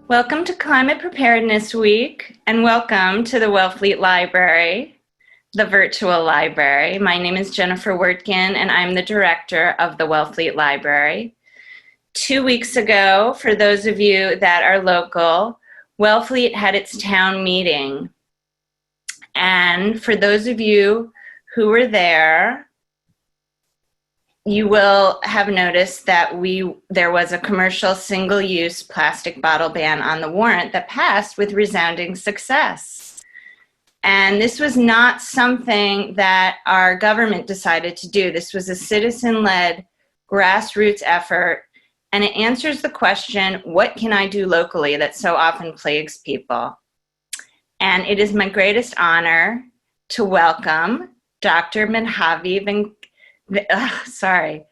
Welcome to Climate Preparedness Week, and welcome to the Wellfleet Library, the virtual library. My name is Jennifer Wertgen, and I'm the director of the Wellfleet Library. 2 weeks ago, for those of you that are local, Wellfleet had its town meeting. And for those of you who were there, you will have noticed that there was a commercial single-use plastic bottle ban on the warrant that passed with resounding success. And this was not something that our government decided to do. This was a citizen-led grassroots effort, and it answers the question, what can I do locally, that so often plagues people? And it is my greatest honor to welcome Dr. Madhavi Venkatajan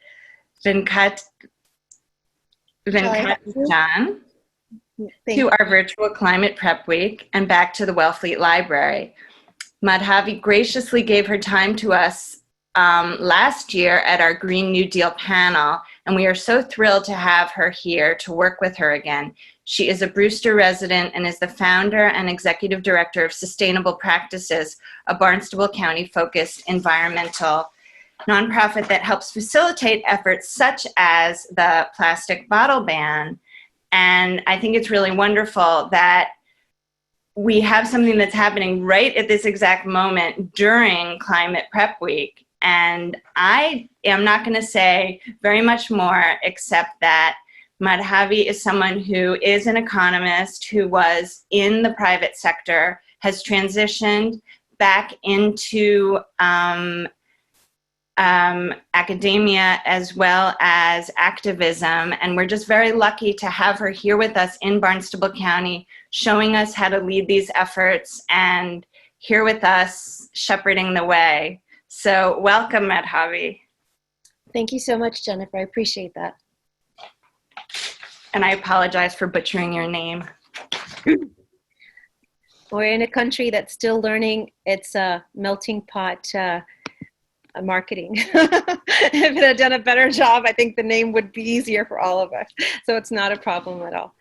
to our virtual Climate Prep Week and back to the Wellfleet Library. Madhavi graciously gave her time to us last year at our Green New Deal panel, and we are so thrilled to have her here to work with her again. She is a Brewster resident and is the founder and executive director of Sustainable Practices, a Barnstable County-focused environmental nonprofit that helps facilitate efforts such as the plastic bottle ban. And I think it's really wonderful that we have something that's happening right at this exact moment during Climate Prep Week. And I am not going to say very much more except that Madhavi is someone who is an economist who was in the private sector, has transitioned back into academia as well as activism, and we're just very lucky to have her here with us in Barnstable County, showing us how to lead these efforts and here with us shepherding the way. So welcome, Madhavi. Thank you so much, Jennifer. I appreciate that. And I apologize for butchering your name. We're in a country that's still learning its melting pot marketing. If it had done a better job, I think the name would be easier for all of us. So it's not a problem at all.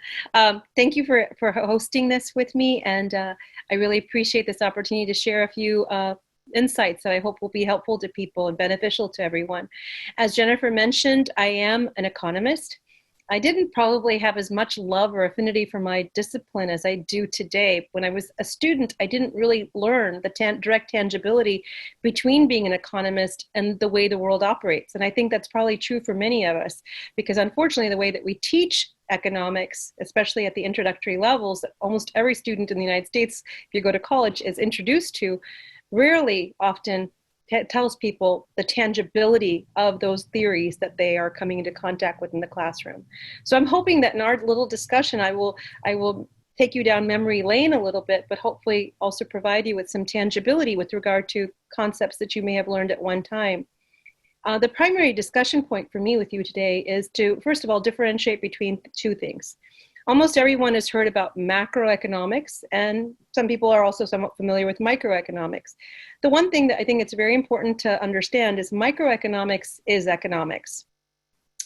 Thank you for hosting this with me, and I really appreciate this opportunity to share a few insights that I hope will be helpful to people and beneficial to everyone. As Jennifer mentioned, I am an economist. I didn't probably have as much love or affinity for my discipline as I do today. When I was a student, I didn't really learn the direct tangibility between being an economist and the way the world operates. And I think that's probably true for many of us, because unfortunately the way that we teach economics, especially at the introductory levels, that almost every student in the United States, if you go to college, is introduced to, rarely often tells people the tangibility of those theories that they are coming into contact with in the classroom. So I'm hoping that in our little discussion, I will take you down memory lane a little bit, but hopefully also provide you with some tangibility with regard to concepts that you may have learned at one time. The primary discussion point for me with you today is to, first of all, differentiate between two things. Almost everyone has heard about macroeconomics, and some people are also somewhat familiar with microeconomics. The one thing that I think it's very important to understand is microeconomics is economics.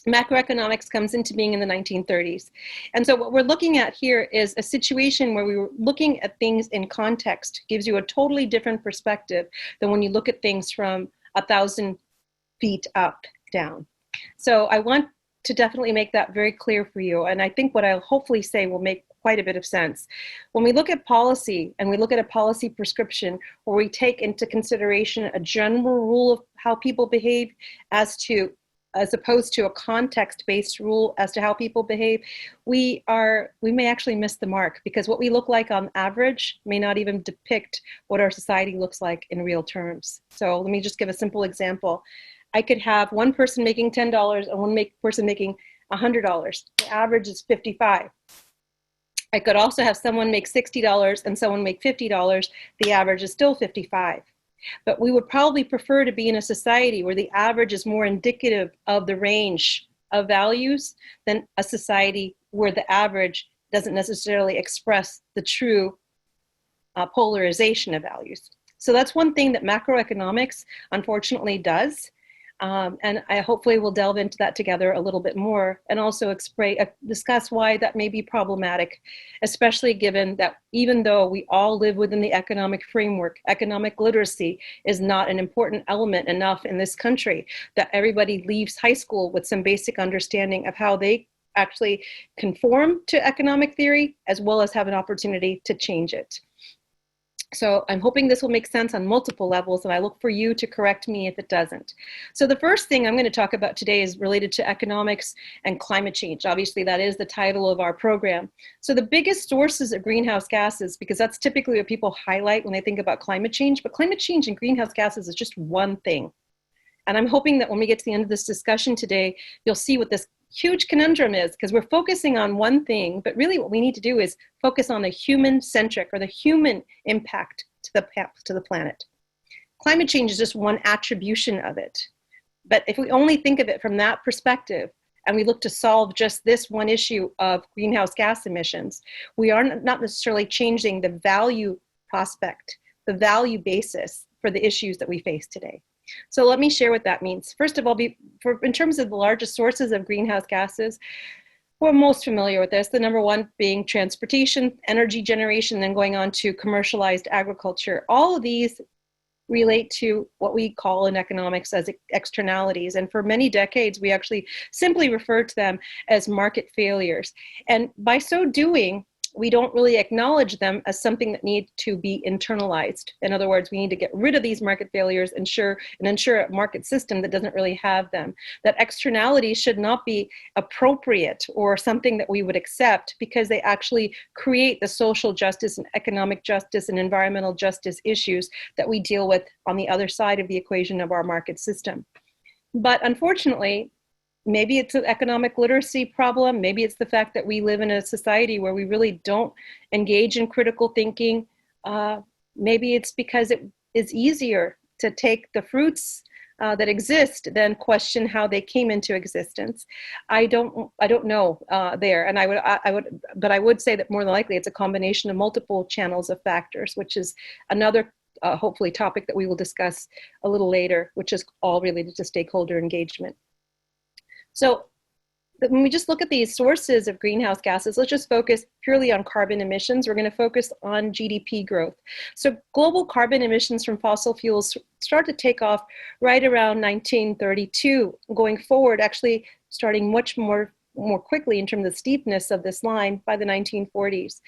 Macroeconomics comes into being in the 1930s. And so what we're looking at here is a situation where we were looking at things in context, gives you a totally different perspective than when you look at things from 1,000 feet up, down. So I want to definitely make that very clear for you. And I think what I'll hopefully say will make quite a bit of sense. When we look at policy and we look at a policy prescription where we take into consideration a general rule of how people behave as opposed to a context-based rule as to how people behave, we may actually miss the mark, because what we look like on average may not even depict what our society looks like in real terms. So let me just give a simple example. I could have one person making $10 and one person making $100. The average is 55. I could also have someone make $60 and someone make $50. The average is still 55. But we would probably prefer to be in a society where the average is more indicative of the range of values than a society where the average doesn't necessarily express the true polarization of values. So that's one thing that macroeconomics unfortunately does. And I hopefully will delve into that together a little bit more and also discuss why that may be problematic, especially given that even though we all live within the economic framework, economic literacy is not an important element enough in this country that everybody leaves high school with some basic understanding of how they actually conform to economic theory as well as have an opportunity to change it. So I'm hoping this will make sense on multiple levels, and I look for you to correct me if it doesn't. So the first thing I'm going to talk about today is related to economics and climate change. Obviously, that is the title of our program. So the biggest sources of greenhouse gases, because that's typically what people highlight when they think about climate change, but climate change and greenhouse gases is just one thing. And I'm hoping that when we get to the end of this discussion today, you'll see what this huge conundrum is, because we're focusing on one thing, but really what we need to do is focus on the human-centric or the human impact to the planet. Climate change is just one attribution of it. But if we only think of it from that perspective, and we look to solve just this one issue of greenhouse gas emissions, we are not necessarily changing the value prospect, the value basis for the issues that we face today. So let me share what that means. First of all, in terms of the largest sources of greenhouse gases, we're most familiar with this, the number one being transportation, energy generation, then going on to commercialized agriculture. All of these relate to what we call in economics as externalities. And for many decades, we actually simply refer to them as market failures. And by so doing, we don't really acknowledge them as something that need to be internalized. In other words, we need to get rid of these market failures and ensure a market system that doesn't really have them. That externalities should not be appropriate or something that we would accept because they actually create the social justice and economic justice and environmental justice issues that we deal with on the other side of the equation of our market system. But unfortunately, maybe it's an economic literacy problem. Maybe it's the fact that we live in a society where we really don't engage in critical thinking. Maybe it's because it is easier to take the fruits that exist than question how they came into existence. I don't know there, and I would say that more than likely it's a combination of multiple channels of factors, which is another hopefully topic that we will discuss a little later, which is all related to stakeholder engagement. So when we just look at these sources of greenhouse gases, let's just focus purely on carbon emissions. We're going to focus on GDP growth. So global carbon emissions from fossil fuels start to take off right around 1932, going forward, actually starting much more quickly in terms of the steepness of this line by the 1940s.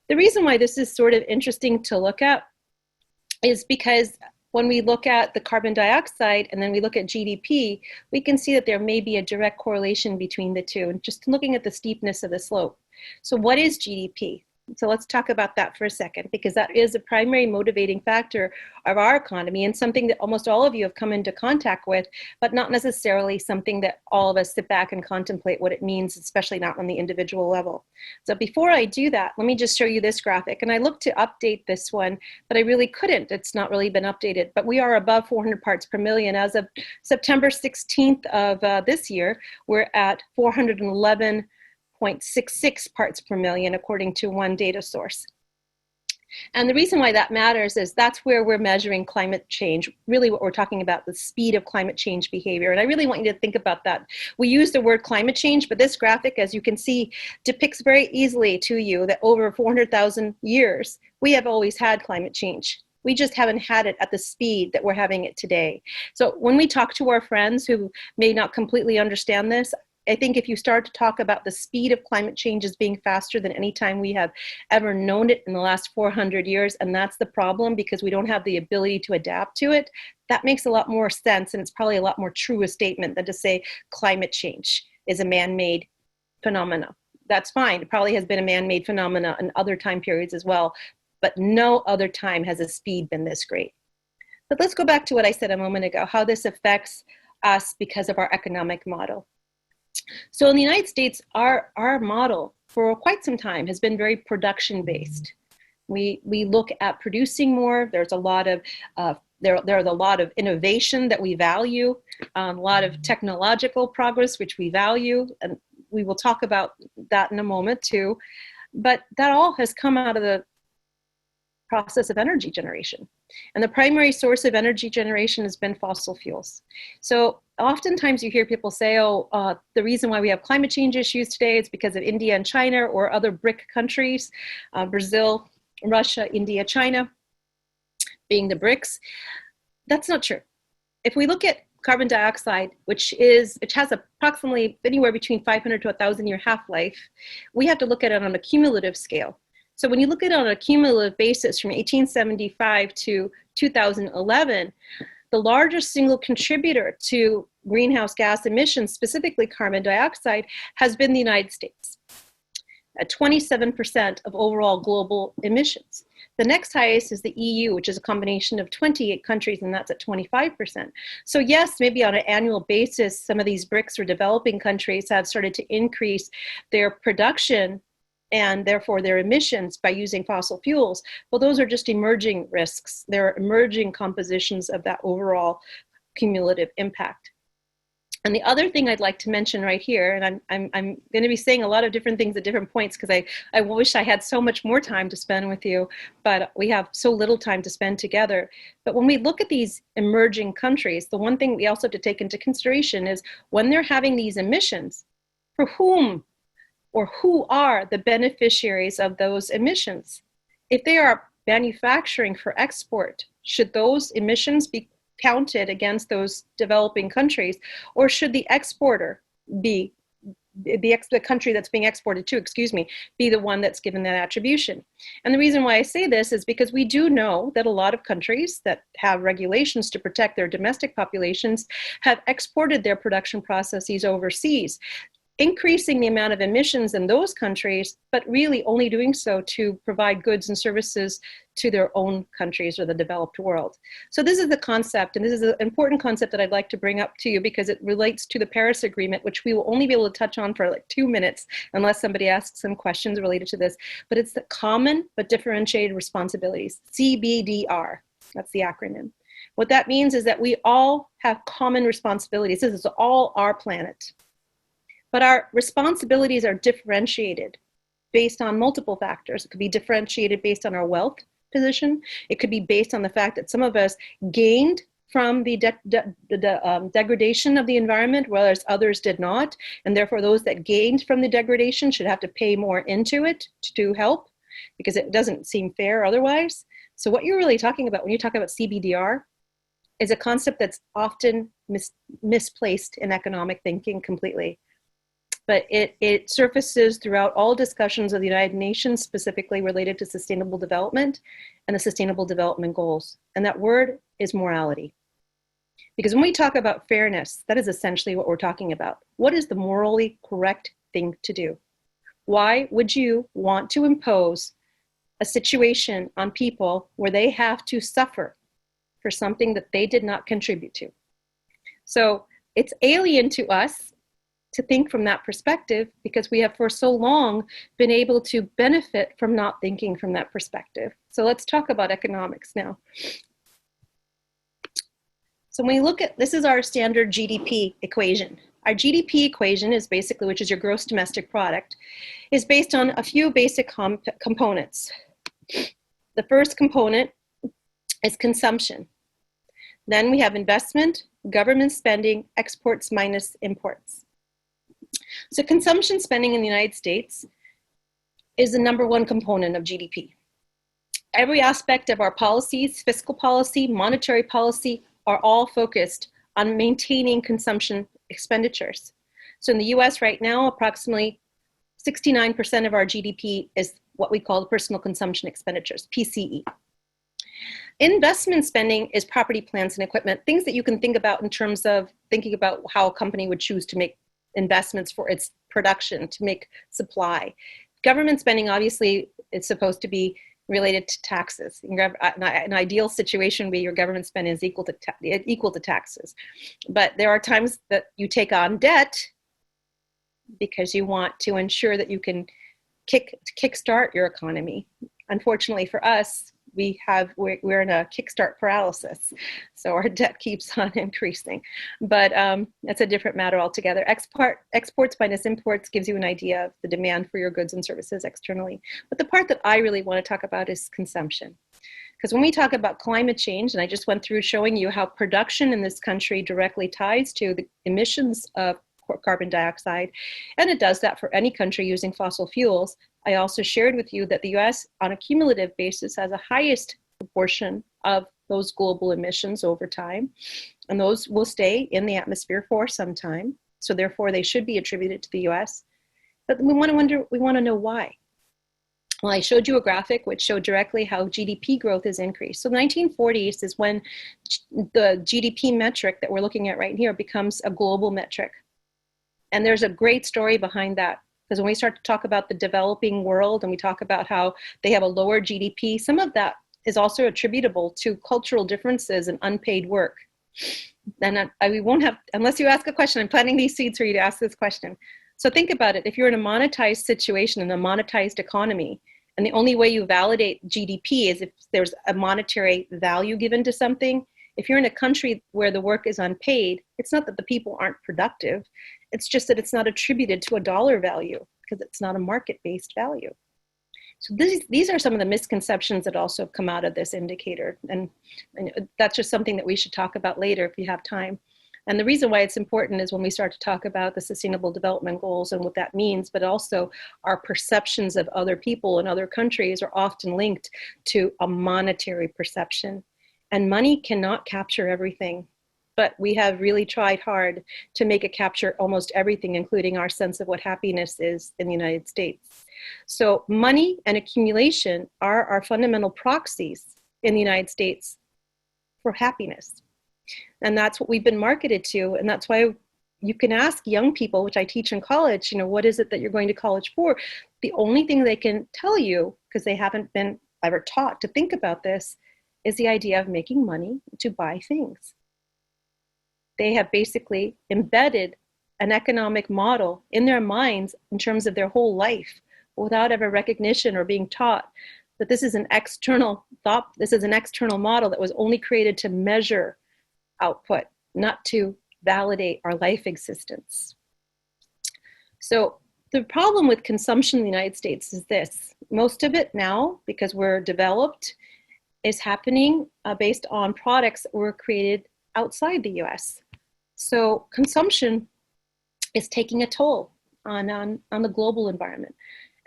The reason why this is sort of interesting to look at is because when we look at the carbon dioxide and then we look at GDP, we can see that there may be a direct correlation between the two, and just looking at the steepness of the slope. So what is GDP? So let's talk about that for a second, because that is a primary motivating factor of our economy and something that almost all of you have come into contact with, but not necessarily something that all of us sit back and contemplate what it means, especially not on the individual level. So before I do that, let me just show you this graphic. And I looked to update this one, but I really couldn't. It's not really been updated, but we are above 400 parts per million. As of September 16th of this year, we're at 411.66 parts per million, according to one data source. And the reason why that matters is that's where we're measuring climate change, really what we're talking about, the speed of climate change behavior. And I really want you to think about that. We use the word climate change, but this graphic, as you can see, depicts very easily to you that over 400,000 years, we have always had climate change. We just haven't had it at the speed that we're having it today. So when we talk to our friends who may not completely understand this, I think if you start to talk about the speed of climate change as being faster than any time we have ever known it in the last 400 years, and that's the problem because we don't have the ability to adapt to it, that makes a lot more sense, and it's probably a lot more true a statement than to say climate change is a man-made phenomena. That's fine. It probably has been a man-made phenomena in other time periods as well, but no other time has the speed been this great. But let's go back to what I said a moment ago, how this affects us because of our economic model. So in the United States, our model for quite some time has been very production-based. We look at producing more. There's a lot of there's a lot of innovation that we value, a lot of technological progress which we value, and we will talk about that in a moment too. But that all has come out of the process of energy generation. And the primary source of energy generation has been fossil fuels. So oftentimes you hear people say, the reason why we have climate change issues today is because of India and China or other BRIC countries, Brazil, Russia, India, China being the BRICS. That's not true. If we look at carbon dioxide, which has approximately anywhere between 500 to 1,000 year half-life, we have to look at it on a cumulative scale. So when you look at it on a cumulative basis from 1875 to 2011, the largest single contributor to greenhouse gas emissions, specifically carbon dioxide, has been the United States, at 27% of overall global emissions. The next highest is the EU, which is a combination of 28 countries, and that's at 25%. So yes, maybe on an annual basis, some of these BRICS or developing countries have started to increase their production and therefore their emissions by using fossil fuels. Well, those are just emerging risks. They're emerging compositions of that overall cumulative impact. And the other thing I'd like to mention right here, and I'm going to be saying a lot of different things at different points because I wish I had so much more time to spend with you, but we have so little time to spend together. But when we look at these emerging countries, the one thing we also have to take into consideration is when they're having these emissions, for whom or who are the beneficiaries of those emissions? If they are manufacturing for export, should those emissions be counted against those developing countries, or should the exporter be the country that's being exported to, be the one that's given that attribution? And the reason why I say this is because we do know that a lot of countries that have regulations to protect their domestic populations have exported their production processes overseas, increasing the amount of emissions in those countries, but really only doing so to provide goods and services to their own countries or the developed world. So this is the concept, and this is an important concept that I'd like to bring up to you because it relates to the Paris Agreement, which we will only be able to touch on for like 2 minutes unless somebody asks some questions related to this. But it's the common but differentiated responsibilities, CBDR. That's the acronym. What that means is that we all have common responsibilities. This is all our planet. But our responsibilities are differentiated based on multiple factors. It could be differentiated based on our wealth position. It could be based on the fact that some of us gained from the degradation of the environment, whereas others did not. And therefore, those that gained from the degradation should have to pay more into it to help, because it doesn't seem fair otherwise. So what you're really talking about when you talk about CBDR is a concept that's often misplaced in economic thinking completely. But it surfaces throughout all discussions of the United Nations, specifically related to sustainable development and the Sustainable Development Goals. And that word is morality. Because when we talk about fairness, that is essentially what we're talking about. What is the morally correct thing to do? Why would you want to impose a situation on people where they have to suffer for something that they did not contribute to? So it's alien to us to think from that perspective, because we have for so long been able to benefit from not thinking from that perspective. So let's talk about economics now. So when we look at, this is our standard GDP equation. Our GDP equation is basically, which is your gross domestic product, is based on a few basic components. The first component is consumption. Then we have investment, government spending, exports minus imports. So consumption spending in the United States is the #1 component of GDP. Every aspect of our policies, fiscal policy, monetary policy, are all focused on maintaining consumption expenditures. So in the US right now, approximately 69% of our GDP is what we call the personal consumption expenditures, PCE. Investment spending is property, plants, and equipment, things that you can think about in terms of thinking about how a company would choose to make investments for its production, to make supply. Government spending, obviously, is supposed to be related to taxes. An ideal situation where your government spending is equal to taxes. But there are times that you take on debt because you want to ensure that you can kickstart your economy. Unfortunately for us, we're in a kickstart paralysis, so our debt keeps on increasing. But that's a different matter altogether. Exports minus imports gives you an idea of the demand for your goods and services externally. But the part that I really want to talk about is consumption. Because when we talk about climate change, and I just went through showing you how production in this country directly ties to the emissions of carbon dioxide, and it does that for any country using fossil fuels. I also shared with you that the US on a cumulative basis has a highest proportion of those global emissions over time, and those will stay in the atmosphere for some time. So therefore they should be attributed to the US. But we want to know why. Well, I showed you a graphic which showed directly how GDP growth has increased. So the 1940s is when the GDP metric that we're looking at right here becomes a global metric. And there's a great story behind that, because when we start to talk about the developing world and we talk about how they have a lower GDP, some of that is also attributable to cultural differences and unpaid work. And we won't have, unless you ask a question, I'm planting these seeds for you to ask this question. So think about it. If you're in a monetized situation, in a monetized economy, and the only way you validate GDP is if there's a monetary value given to something, if you're in a country where the work is unpaid, it's not that the people aren't productive. It's just that it's not attributed to a dollar value because it's not a market-based value. So these are some of the misconceptions that also come out of this indicator. And that's just something that we should talk about later if you have time. And the reason why it's important is when we start to talk about the Sustainable Development Goals and what that means, but also our perceptions of other people in other countries are often linked to a monetary perception. And money cannot capture everything, but we have really tried hard to make it capture almost everything, including our sense of what happiness is in the United States. So money and accumulation are our fundamental proxies in the United States for happiness. And that's what we've been marketed to. And that's why you can ask young people, which I teach in college, what is it that you're going to college for? The only thing they can tell you, because they haven't been ever taught to think about this, is the idea of making money to buy things. They have basically embedded an economic model in their minds in terms of their whole life without ever recognition or being taught that this is an external thought, this is an external model that was only created to measure output, not to validate our life existence. So the problem with consumption in the United States is this. Most of it now, because we're developed, is happening based on products that were created outside the US. So consumption is taking a toll on the global environment,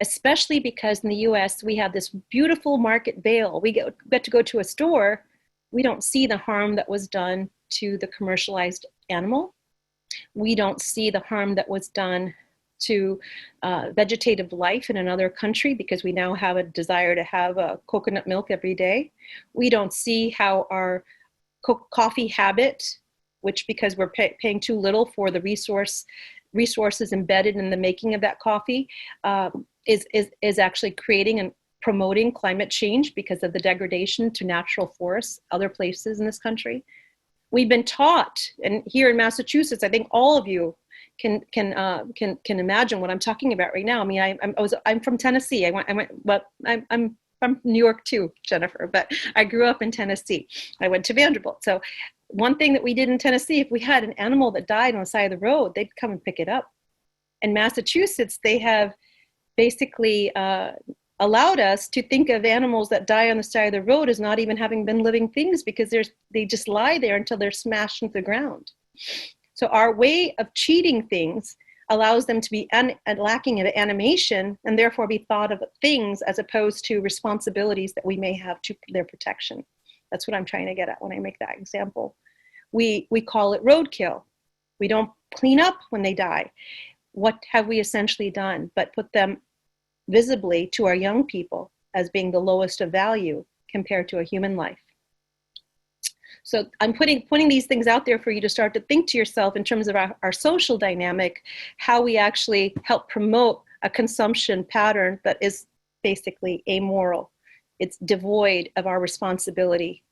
especially because in the US we have this beautiful market veil. We get to go to a store, we don't see the harm that was done to the commercialized animal. We don't see the harm that was done to vegetative life in another country because we now have a desire to have coconut milk every day. We don't see how our coffee habit, which because we're paying too little for the resources embedded in the making of that coffee, is actually creating and promoting climate change because of the degradation to natural forests, other places in this country. We've been taught, and here in Massachusetts, I think all of you can imagine what I'm talking about right now. I mean, I'm from Tennessee. I'm from New York too, Jennifer, but I grew up in Tennessee. I went to Vanderbilt. So one thing that we did in Tennessee, if we had an animal that died on the side of the road, they'd come and pick it up. In Massachusetts, they have basically allowed us to think of animals that die on the side of the road as not even having been living things because they just lie there until they're smashed into the ground. So our way of cheating things allows them to be lacking in animation and therefore be thought of things as opposed to responsibilities that we may have to their protection. That's what I'm trying to get at when I make that example. We call it roadkill. We don't clean up when they die. What have we essentially done but put them visibly to our young people as being the lowest of value compared to a human life? So I'm putting these things out there for you to start to think to yourself in terms of our social dynamic, how we actually help promote a consumption pattern that is basically amoral. It's devoid of our responsibility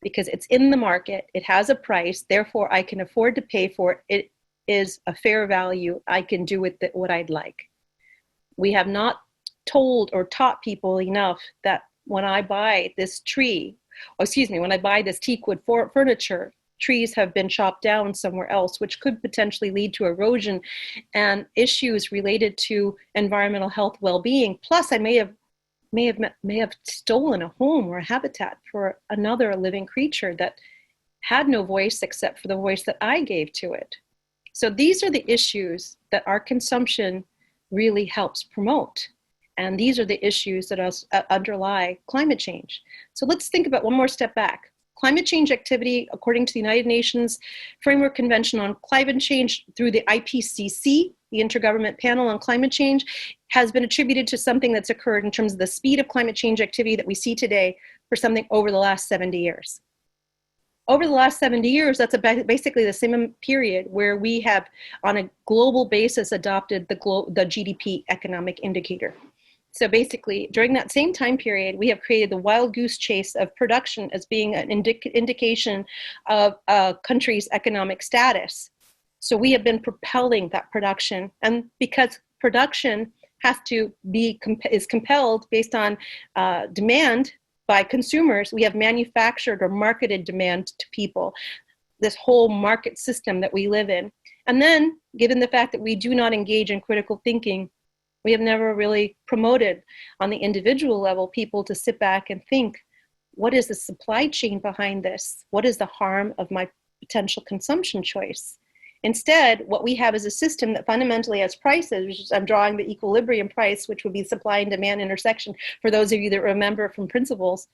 because it's in the market, it has a price, therefore I can afford to pay for it. It is a fair value. I can do with it what I'd like. We have not told or taught people enough that when I buy this when I buy this teakwood furniture, trees have been chopped down somewhere else, which could potentially lead to erosion and issues related to environmental health well-being. Plus, I may have may have stolen a home or a habitat for another living creature that had no voice except for the voice that I gave to it. So these are the issues that our consumption really helps promote. And these are the issues that underlie climate change. So let's think about one more step back. Climate change activity, according to the United Nations Framework Convention on Climate Change through the IPCC, the Intergovernmental Panel on Climate Change, has been attributed to something that's occurred in terms of the speed of climate change activity that we see today for something over the last 70 years. Over the last 70 years, that's basically the same period where we have, on a global basis, adopted the GDP economic indicator. So basically, during that same time period, we have created the wild goose chase of production as being an indication of a country's economic status. So we have been propelling that production, and because production has to is compelled based on demand by consumers, we have manufactured or marketed demand to people, this whole market system that we live in. And then, given the fact that we do not engage in critical thinking, we have never really promoted on the individual level people to sit back and think, what is the supply chain behind this? What is the harm of my potential consumption choice? Instead, what we have is a system that fundamentally has prices, which is, I'm drawing the equilibrium price, which would be supply and demand intersection for those of you that remember from principles.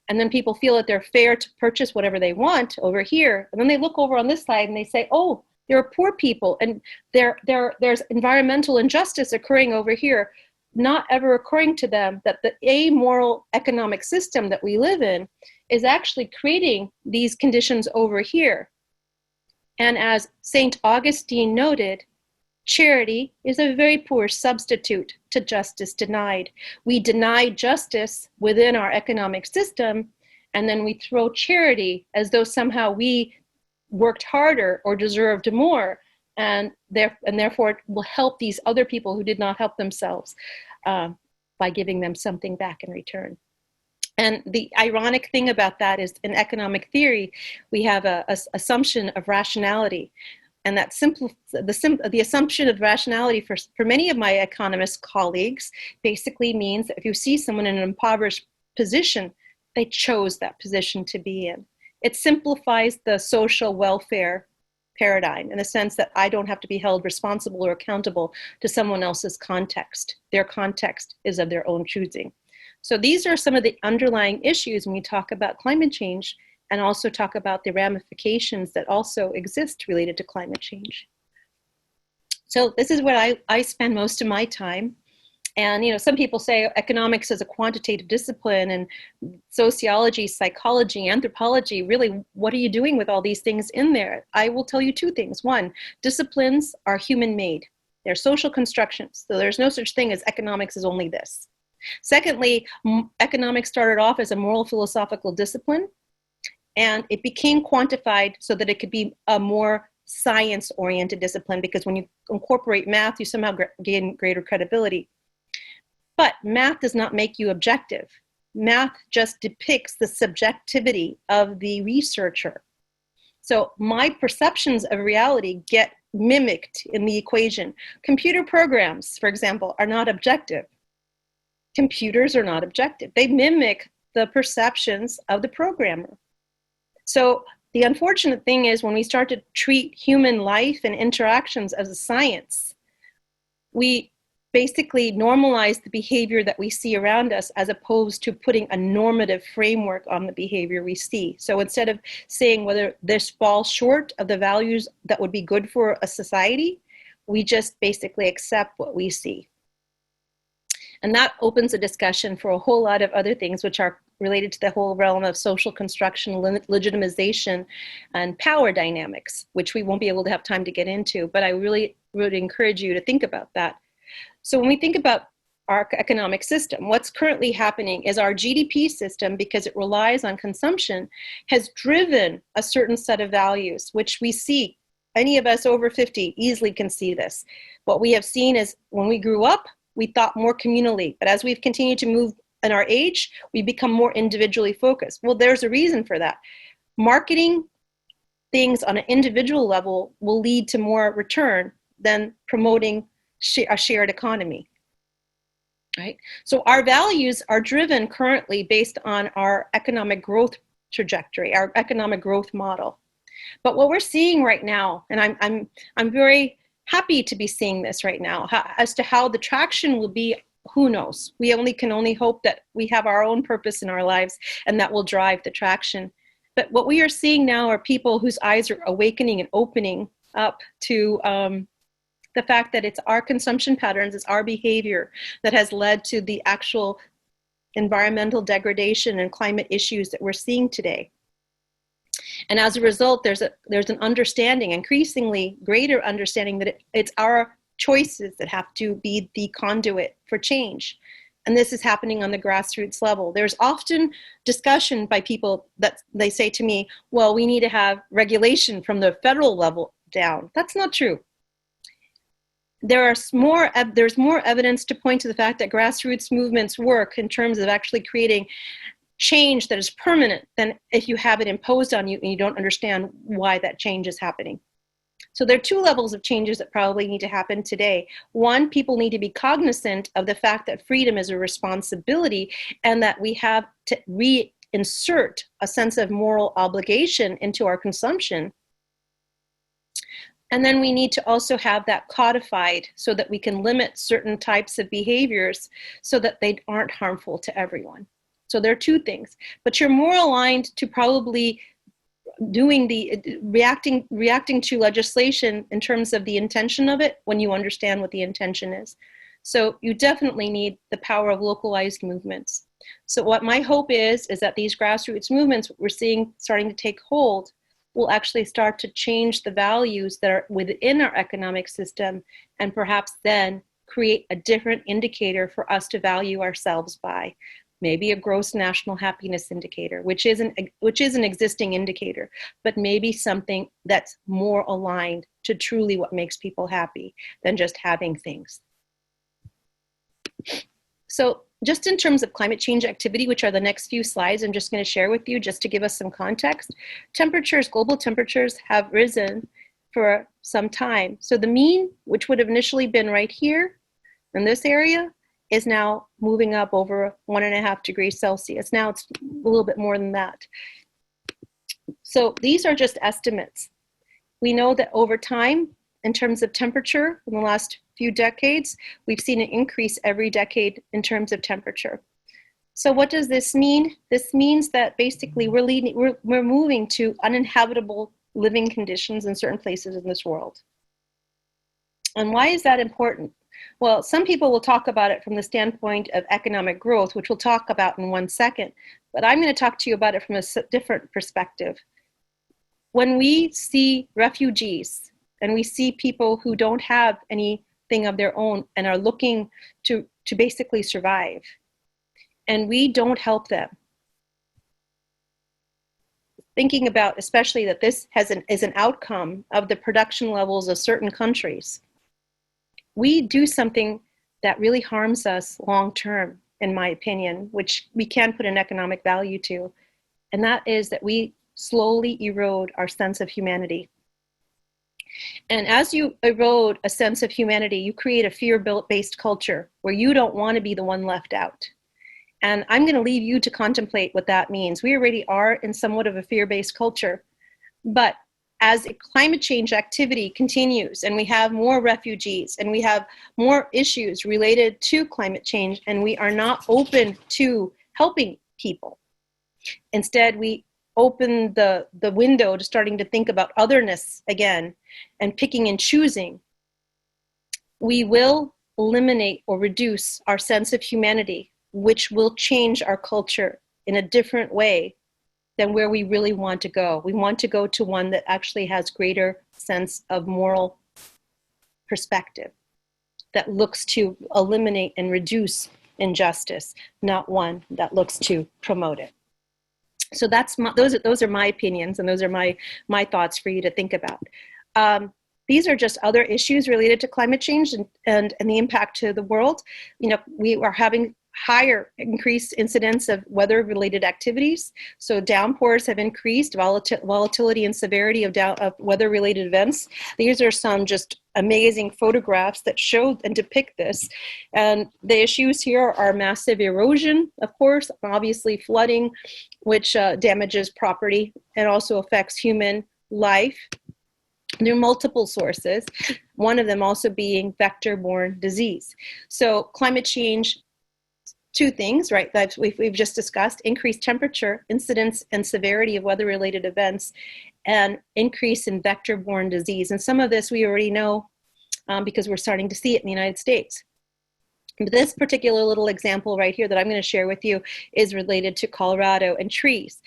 And then people feel that they're fair to purchase whatever they want over here. And then they look over on this side and they say, oh, there are poor people and there's environmental injustice occurring over here, not ever occurring to them that the amoral economic system that we live in is actually creating these conditions over here. And as St. Augustine noted, charity is a very poor substitute to justice denied. We deny justice within our economic system, and then we throw charity as though somehow we worked harder or deserved more, and therefore it will help these other people who did not help themselves by giving them something back in return. And the ironic thing about that is, in economic theory, we have a assumption of rationality. And that the assumption of rationality for many of my economist colleagues basically means that if you see someone in an impoverished position, they chose that position to be in. It simplifies the social welfare paradigm in the sense that I don't have to be held responsible or accountable to someone else's context. Their context is of their own choosing. So these are some of the underlying issues when we talk about climate change, and also talk about the ramifications that also exist related to climate change. So this is where I spend most of my time. And some people say economics is a quantitative discipline, and sociology, psychology, anthropology, really, what are you doing with all these things in there? I will tell you two things. One, disciplines are human-made. They're social constructions. So there's no such thing as economics is only this. Secondly, economics started off as a moral philosophical discipline, and it became quantified so that it could be a more science-oriented discipline, because when you incorporate math, you somehow gain greater credibility. But math does not make you objective. Math just depicts the subjectivity of the researcher. So my perceptions of reality get mimicked in the equation. Computer programs, for example, are not objective. Computers are not objective. They mimic the perceptions of the programmer. So the unfortunate thing is, when we start to treat human life and interactions as a science, we basically normalize the behavior that we see around us, as opposed to putting a normative framework on the behavior we see. So instead of saying whether this falls short of the values that would be good for a society, we just basically accept what we see. And that opens a discussion for a whole lot of other things, which are related to the whole realm of social construction, legitimization, and power dynamics, which we won't be able to have time to get into, but I really would encourage you to think about that. So when we think about our economic system, what's currently happening is our GDP system, because it relies on consumption, has driven a certain set of values, which we see. Any of us over 50 easily can see this. What we have seen is, when we grew up, we thought more communally, but as we've continued to move in our age, we become more individually focused. Well, there's a reason for that. Marketing things on an individual level will lead to more return than promoting a shared economy. right? So our values are driven currently based on our economic growth trajectory, our economic growth model. But what we're seeing right now, and I'm very happy to be seeing this right now, as to how the traction will be, who knows? We can only hope that we have our own purpose in our lives and that will drive the traction. But what we are seeing now are people whose eyes are awakening and opening up to the fact that it's our consumption patterns, it's our behavior that has led to the actual environmental degradation and climate issues that we're seeing today. And as a result, there's an understanding, increasingly greater understanding, that it's our choices that have to be the conduit for change. And this is happening on the grassroots level. There's often discussion by people that they say to me, well, we need to have regulation from the federal level down. That's not true. There's more evidence to point to the fact that grassroots movements work in terms of actually creating change that is permanent than if you have it imposed on you and you don't understand why that change is happening. So there are two levels of changes that probably need to happen today. One, people need to be cognizant of the fact that freedom is a responsibility and that we have to reinsert a sense of moral obligation into our consumption. And then we need to also have that codified so that we can limit certain types of behaviors so that they aren't harmful to everyone. So there are two things, but you're more aligned to probably doing reacting to legislation in terms of the intention of it when you understand what the intention is. So you definitely need the power of localized movements. So what my hope is that these grassroots movements we're seeing starting to take hold will actually start to change the values that are within our economic system, and perhaps then create a different indicator for us to value ourselves by. Maybe a gross national happiness indicator, which is an existing indicator, but maybe something that's more aligned to truly what makes people happy than just having things. So just in terms of climate change activity, which are the next few slides I'm just going to share with you just to give us some context, global temperatures have risen for some time. So the mean, which would have initially been right here in this area, is now moving up over 1.5 degrees Celsius. Now it's a little bit more than that. So these are just estimates. We know that over time, in terms of temperature, in the last few decades, we've seen an increase every decade in terms of temperature. So what does this mean? This means that basically we're moving to uninhabitable living conditions in certain places in this world. And why is that important? Well, some people will talk about it from the standpoint of economic growth, which we'll talk about in 1 second, but I'm going to talk to you about it from a different perspective. When we see refugees and we see people who don't have anything of their own and are looking to basically survive, and we don't help them, thinking about especially that this is an outcome of the production levels of certain countries, we do something that really harms us long term, in my opinion, which we can put an economic value to. And that is that we slowly erode our sense of humanity. And as you erode a sense of humanity, you create a fear-based culture where you don't want to be the one left out. And I'm going to leave you to contemplate what that means. We already are in somewhat of a fear-based culture, but as climate change activity continues and we have more refugees and we have more issues related to climate change and we are not open to helping people, instead we open the window to starting to think about otherness again and picking and choosing, we will eliminate or reduce our sense of humanity, which will change our culture in a different way than where we really want to go. We want to go to one that actually has greater sense of moral perspective, that looks to eliminate and reduce injustice, not one that looks to promote it. So those are my opinions, and those are my thoughts for you to think about. These are just other issues related to climate change and the impact to the world. You know, we are having higher increased incidence of weather-related activities. So downpours have increased, volatility and severity of weather-related events. These are some just amazing photographs that show and depict this. And the issues here are massive erosion, of course, obviously flooding, which damages property and also affects human life. There are multiple sources, one of them also being vector-borne disease. So climate change, two things, right, that we've just discussed: increased temperature, incidence and severity of weather-related events, and increase in vector-borne disease. And some of this we already know because we're starting to see it in the United States. But this particular little example right here that I'm going to share with you is related to Colorado and trees.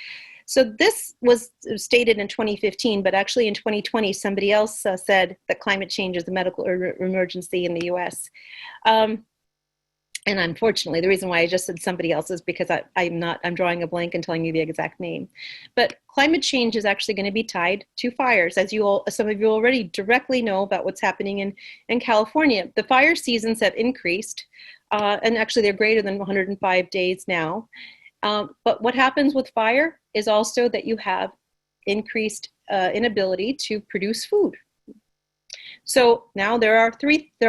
So this was stated in 2015, but actually in 2020, somebody else said that climate change is a medical emergency in the US. And unfortunately, the reason why I just said somebody else is because I'm drawing a blank and telling you the exact name. But climate change is actually going to be tied to fires, as some of you already directly know about what's happening in California. The fire seasons have increased, and actually they're greater than 105 days now. But what happens with fire is also that you have increased inability to produce food. So now there are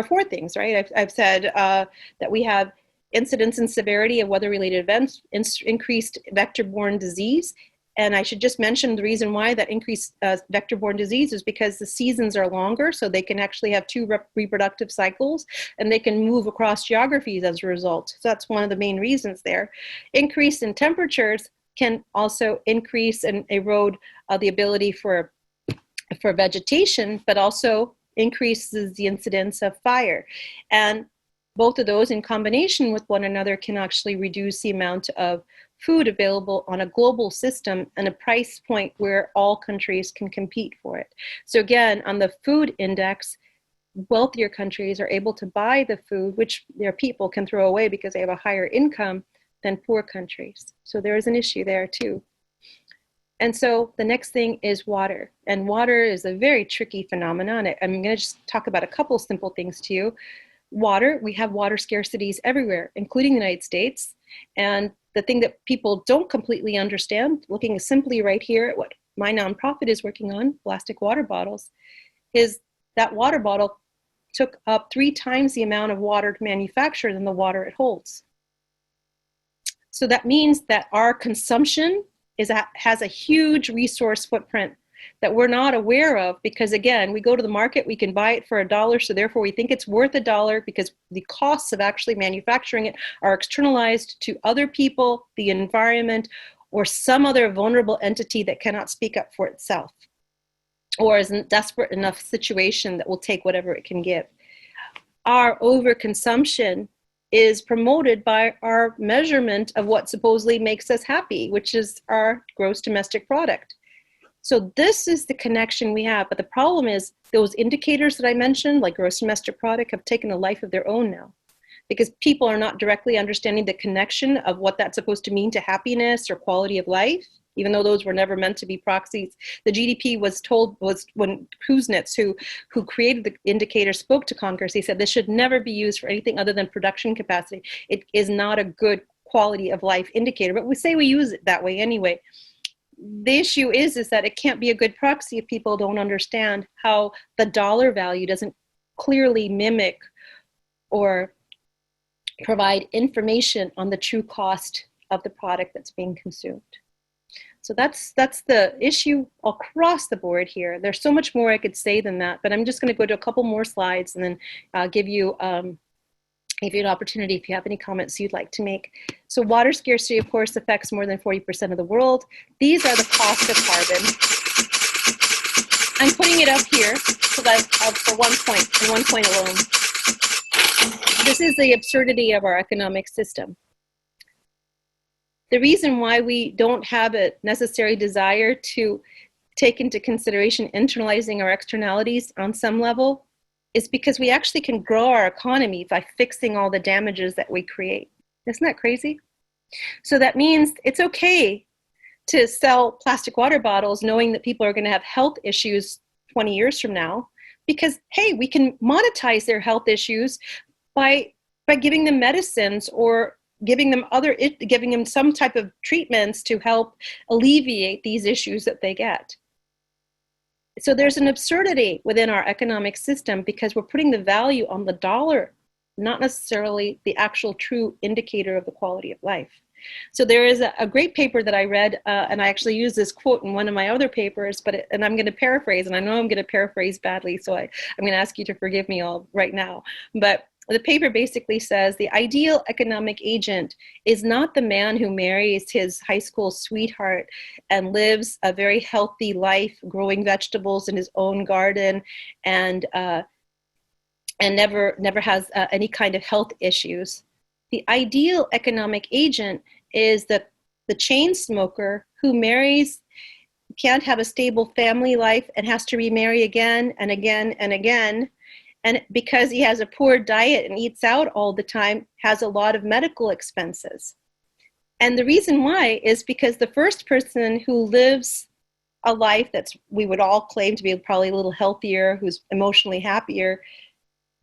four things, right? I've said that we have incidence and severity of weather-related events, increased vector-borne disease. And I should just mention the reason why that increased vector-borne disease is because the seasons are longer, so they can actually have two reproductive cycles, and they can move across geographies as a result. So that's one of the main reasons there. Increase in temperatures can also increase and erode the ability for vegetation, but also increases the incidence of fire. And both of those in combination with one another can actually reduce the amount of food available on a global system and a price point where all countries can compete for it. So again, on the food index, wealthier countries are able to buy the food, which their people can throw away because they have a higher income than poor countries. So there is an issue there too. And so the next thing is water. And water is a very tricky phenomenon. I'm going to just talk about a couple simple things to you. Water, we have water scarcities everywhere, including the United States. And the thing that people don't completely understand, looking simply right here at what my nonprofit is working on, plastic water bottles, is that water bottle took up 3 times the amount of water to manufacture than the water it holds. So that means that our consumption has a huge resource footprint that we're not aware of, because again, we go to the market, we can buy it for $1, so therefore we think it's worth $1 because the costs of actually manufacturing it are externalized to other people, the environment, or some other vulnerable entity that cannot speak up for itself, or is in desperate enough situation that will take whatever it can give. Our overconsumption is promoted by our measurement of what supposedly makes us happy, which is our gross domestic product. So this is the connection we have. But the problem is those indicators that I mentioned, like gross domestic product, have taken a life of their own now, because people are not directly understanding the connection of what that's supposed to mean to happiness or quality of life, even though those were never meant to be proxies. The GDP was when Kuznets, who created the indicator, spoke to Congress, he said this should never be used for anything other than production capacity. It is not a good quality of life indicator, but we say we use it that way anyway. The issue is that it can't be a good proxy if people don't understand how the dollar value doesn't clearly mimic or provide information on the true cost of the product that's being consumed. So that's the issue across the board here. There's so much more I could say than that, but I'm just going to go to a couple more slides and then give you an opportunity if you have any comments you'd like to make. So water scarcity, of course, affects more than 40% of the world. These are the cost of carbon. I'm putting it up here so that for one point, and one point alone. This is the absurdity of our economic system. The reason why we don't have a necessary desire to take into consideration internalizing our externalities on some level is because we actually can grow our economy by fixing all the damages that we create. Isn't that crazy? So that means it's okay to sell plastic water bottles knowing that people are going to have health issues 20 years from now, because, hey, we can monetize their health issues by giving them medicines or giving them some type of treatments to help alleviate these issues that they get. So there's an absurdity within our economic system because we're putting the value on the dollar, not necessarily the actual true indicator of the quality of life. So there is a great paper that I read, and I actually use this quote in one of my other papers, and I'm going to paraphrase, and I know I'm going to paraphrase badly, so I'm going to ask you to forgive me all right now. But the paper basically says the ideal economic agent is not the man who marries his high school sweetheart and lives a very healthy life, growing vegetables in his own garden, and never has any kind of health issues. The ideal economic agent is the chain smoker who marries, can't have a stable family life, and has to remarry again and again and again. And because he has a poor diet and eats out all the time, has a lot of medical expenses. And the reason why is because the first person who lives a life that's, we would all claim to be probably a little healthier, who's emotionally happier,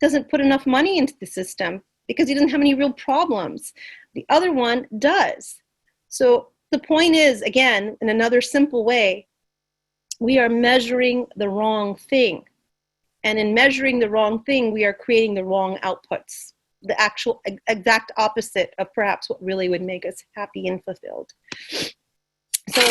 doesn't put enough money into the system because he doesn't have any real problems. The other one does. So the point is, again, in another simple way, we are measuring the wrong thing. And in measuring the wrong thing, we are creating the wrong outputs, the actual exact opposite of perhaps what really would make us happy and fulfilled. So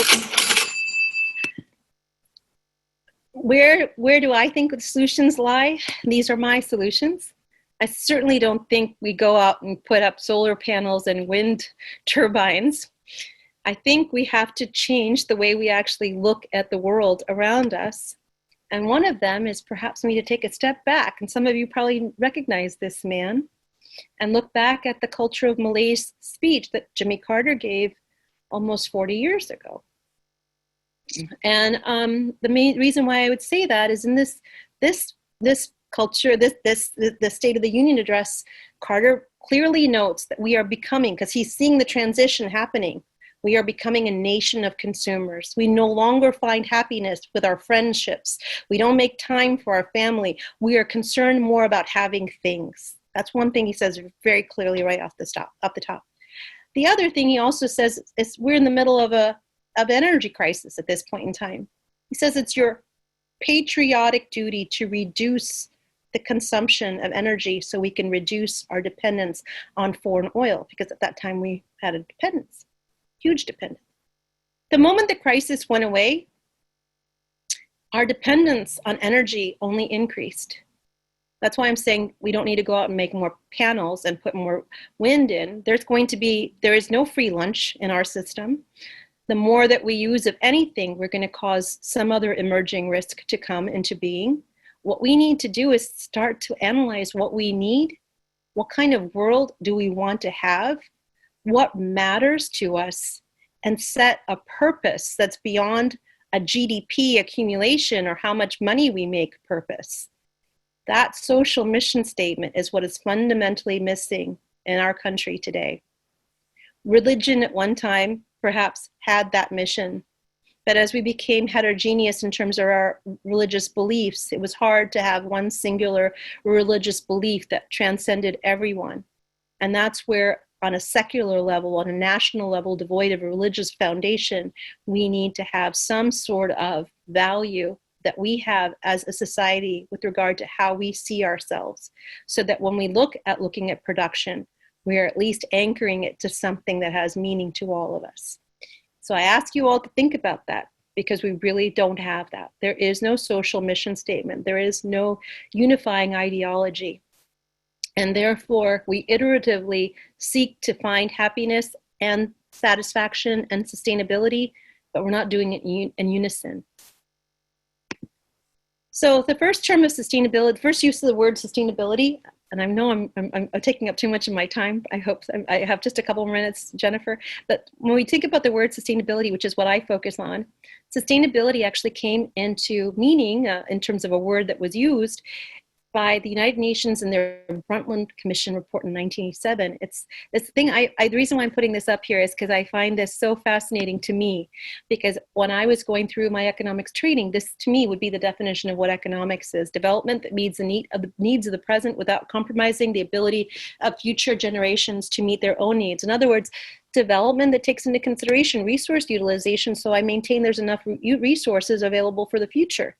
where do I think the solutions lie? These are my solutions. I certainly don't think we go out and put up solar panels and wind turbines. I think we have to change the way we actually look at the world around us. And one of them is perhaps me to take a step back. And some of you probably recognize this man and look back at the culture of Malaise speech that Jimmy Carter gave almost 40 years ago. And the main reason why I would say that is in this culture, the State of the Union address, Carter clearly notes that we are becoming, because he's seeing the transition happening, we are becoming a nation of consumers. We no longer find happiness with our friendships. We don't make time for our family. We are concerned more about having things. That's one thing he says very clearly right off the top. The other thing he also says is we're in the middle of an energy crisis at this point in time. He says it's your patriotic duty to reduce the consumption of energy so we can reduce our dependence on foreign oil, because at that time we had a dependence. Huge dependence. The moment the crisis went away, our dependence on energy only increased. That's why I'm saying we don't need to go out and make more panels and put more wind in. There is no free lunch in our system. The more that we use of anything, we're going to cause some other emerging risk to come into being. What we need to do is start to analyze what we need. What kind of world do we want to have? What matters to us, and set a purpose that's beyond a GDP accumulation or how much money we make purpose. That social mission statement is what is fundamentally missing in our country today. Religion at one time perhaps had that mission, but as we became heterogeneous in terms of our religious beliefs, it was hard to have one singular religious belief that transcended everyone. And that's where, on a secular level, on a national level, devoid of a religious foundation, we need to have some sort of value that we have as a society with regard to how we see ourselves, so that when we looking at production, we are at least anchoring it to something that has meaning to all of us. So I ask you all to think about that, because we really don't have that. There is no social mission statement. There is no unifying ideology. And therefore, we iteratively seek to find happiness and satisfaction and sustainability, but we're not doing it in unison. So the first term of sustainability, first use of the word sustainability, and I know I'm taking up too much of my time. I hope I have just a couple more minutes, Jennifer. But when we think about the word sustainability, which is what I focus on, sustainability actually came into meaning in terms of a word that was used by the United Nations in their Brundtland Commission report in 1987. It's this thing, the reason why I'm putting this up here is because I find this so fascinating to me, because when I was going through my economics training, this to me would be the definition of what economics is: development that meets the needs of the present without compromising the ability of future generations to meet their own needs. In other words, development that takes into consideration resource utilization, so I maintain there's enough resources available for the future.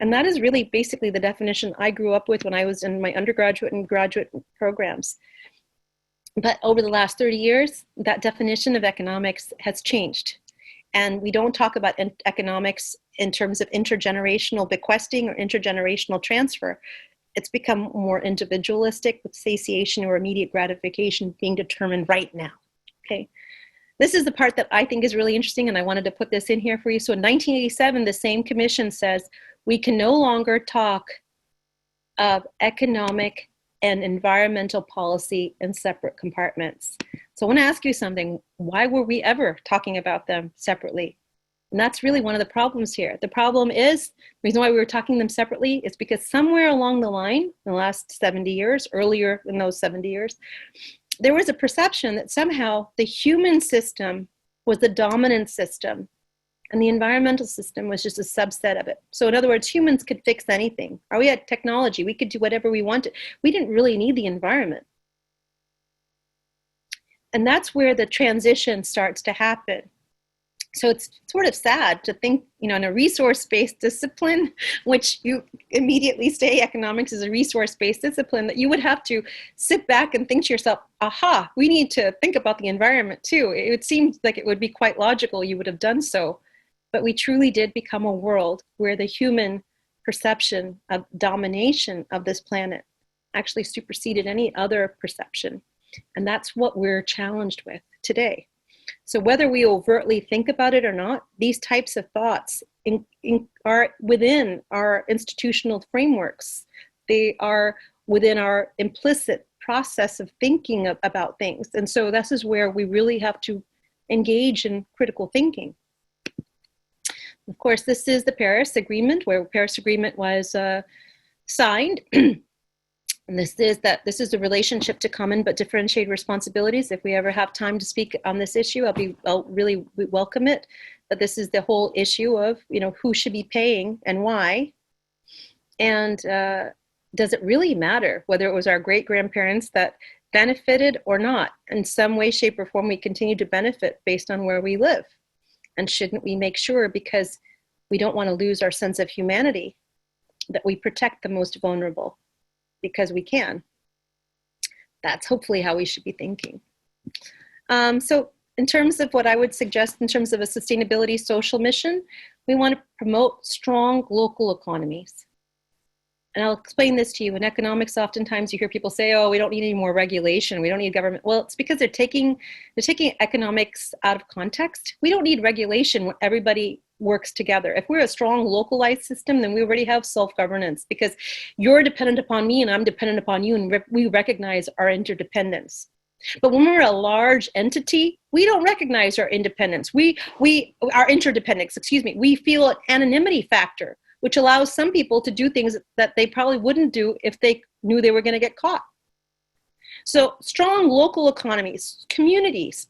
And that is really basically the definition I grew up with when I was in my undergraduate and graduate programs. But over the last 30 years, that definition of economics has changed. And we don't talk about economics in terms of intergenerational bequesting or intergenerational transfer. It's become more individualistic, with satiation or immediate gratification being determined right now. Okay. This is the part that I think is really interesting, and I wanted to put this in here for you. So in 1987, the same commission says, we can no longer talk of economic and environmental policy in separate compartments. So I want to ask you something. Why were we ever talking about them separately? And that's really one of the problems here. The problem is, the reason why we were talking them separately is because somewhere along the line, in the last 70 years, earlier in those 70 years, there was a perception that somehow the human system was the dominant system, and the environmental system was just a subset of it. So in other words, humans could fix anything. Or we had technology, we could do whatever we wanted. We didn't really need the environment. And that's where the transition starts to happen. So it's sort of sad to think, in a resource-based discipline, which you immediately say economics is a resource-based discipline, that you would have to sit back and think to yourself, aha, we need to think about the environment too. It seems like it would be quite logical you would have done so. But we truly did become a world where the human perception of domination of this planet actually superseded any other perception. And that's what we're challenged with today. So whether we overtly think about it or not, these types of thoughts are within our institutional frameworks. They are within our implicit process of thinking about things. And so this is where we really have to engage in critical thinking. Of course, this is the Paris Agreement, where the Paris Agreement was signed. And this is the relationship to common but differentiated responsibilities. If we ever have time to speak on this issue, I'll really welcome it. But this is the whole issue of, who should be paying and why. And does it really matter whether it was our great-grandparents that benefited or not? In some way, shape, or form, we continue to benefit based on where we live. And shouldn't we make sure, because we don't want to lose our sense of humanity, that we protect the most vulnerable? Because we can. That's hopefully how we should be thinking. So in terms of what I would suggest in terms of a sustainability social mission, we want to promote strong local economies. And I'll explain this to you. In economics, oftentimes you hear people say, oh, we don't need any more regulation. We don't need government. Well, it's because they're taking economics out of context. We don't need regulation when everybody works together. If we're a strong localized system, then we already have self-governance, because you're dependent upon me and I'm dependent upon you, and we recognize our interdependence. But when we're a large entity, we don't recognize our independence. Our interdependence, we feel an anonymity factor, which allows some people to do things that they probably wouldn't do if they knew they were going to get caught. So strong local economies, communities,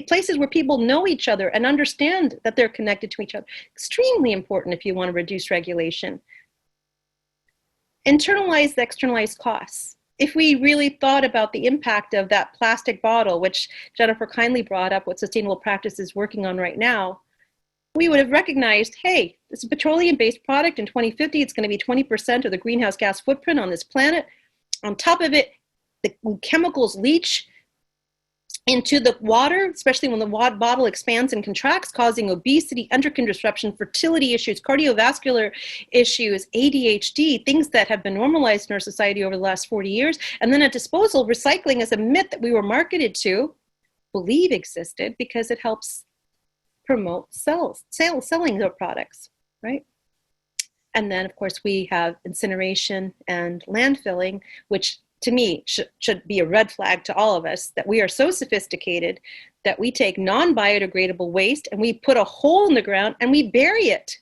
places where people know each other and understand that they're connected to each other, extremely important if you want to reduce regulation. Internalize the externalized costs. If we really thought about the impact of that plastic bottle, which Jennifer kindly brought up, what Sustainable Practice is working on right now, we would have recognized, hey, this is a petroleum-based product. In 2050, it's going to be 20% of the greenhouse gas footprint on this planet. On top of it, the chemicals leach into the water, especially when the bottle expands and contracts, causing obesity, endocrine disruption, fertility issues, cardiovascular issues, ADHD, things that have been normalized in our society over the last 40 years. And then at disposal, recycling is a myth that we were marketed to believe existed because it helps promote selling their products, right? And then, of course, we have incineration and landfilling, which to me should be a red flag to all of us, that we are so sophisticated that we take non-biodegradable waste and we put a hole in the ground and we bury it.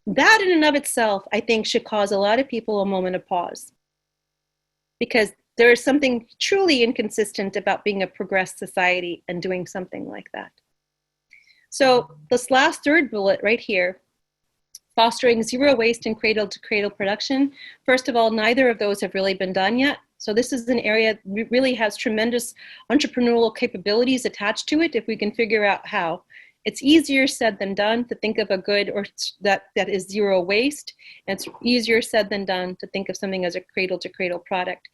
That in and of itself, I think, should cause a lot of people a moment of pause, because there is something truly inconsistent about being a progressed society and doing something like that. So this last third bullet right here, fostering zero waste and cradle to cradle production. First of all, neither of those have really been done yet. So this is an area that really has tremendous entrepreneurial capabilities attached to it if we can figure out how. It's easier said than done to think of a good or that is zero waste. And it's easier said than done to think of something as a cradle to cradle product.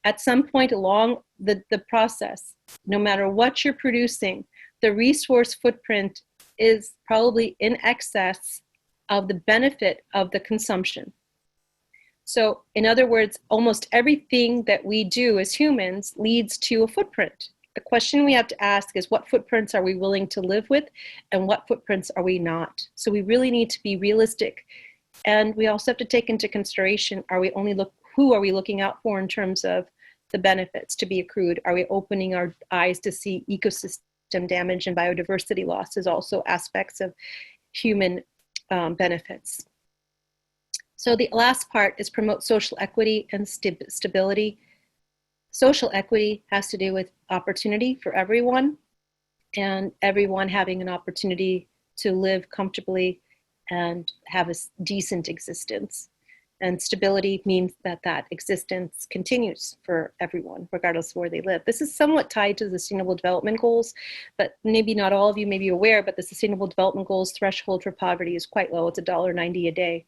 At some point along the process, no matter what you're producing, the resource footprint is probably in excess of the benefit of the consumption. So in other words, almost everything that we do as humans leads to a footprint. The question we have to ask is, what footprints are we willing to live with and what footprints are we not? So we really need to be realistic. And we also have to take into consideration, who are we looking out for in terms of the benefits to be accrued? Are we opening our eyes to see ecosystem damage and biodiversity loss as also aspects of human benefits? So the last part is promote social equity and stability. Social equity has to do with opportunity for everyone, and everyone having an opportunity to live comfortably and have a decent existence. And stability means that that existence continues for everyone, regardless of where they live. This is somewhat tied to the Sustainable Development Goals, but maybe not all of you may be aware, but the Sustainable Development Goals threshold for poverty is quite low. It's $1.90 a day.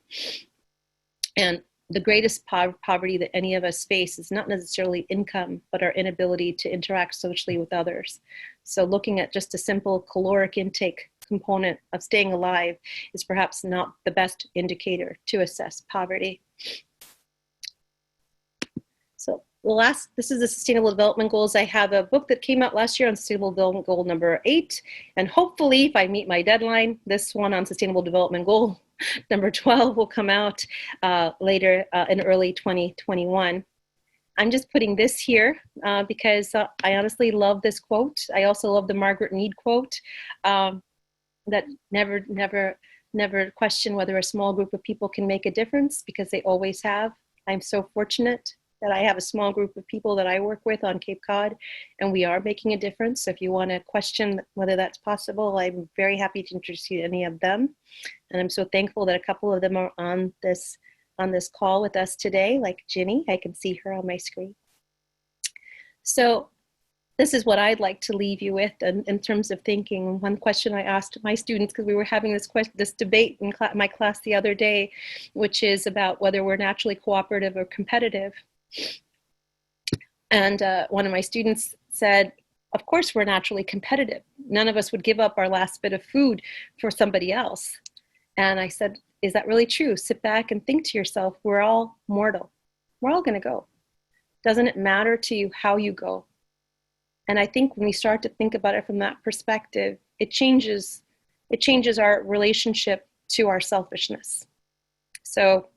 And the greatest poverty that any of us face is not necessarily income, but our inability to interact socially with others. So looking at just a simple caloric intake component of staying alive is perhaps not the best indicator to assess poverty. So this is the Sustainable Development Goals. I have a book that came out last year on Sustainable Development Goal number 8. And hopefully, if I meet my deadline, this one on Sustainable Development Goal number 12 will come out later in early 2021. I'm just putting this here because I honestly love this quote. I also love the Margaret Mead quote that never question whether a small group of people can make a difference, because they always have. I'm so fortunate that I have a small group of people that I work with on Cape Cod, and we are making a difference. So if you want to question whether that's possible, I'm very happy to introduce you to any of them. And I'm so thankful that a couple of them are on this call with us today, like Ginny. I can see her on my screen. So this is what I'd like to leave you with in terms of thinking. One question I asked my students, because we were having this debate in my class the other day, which is about whether we're naturally cooperative or competitive. And one of my students said, of course we're naturally competitive. None of us would give up our last bit of food for somebody else. And I said, is that really true? Sit back and think to yourself, we're all mortal. We're all gonna go. Doesn't it matter to you how you go? And I think when we start to think about it from that perspective, it changes our relationship to our selfishness. So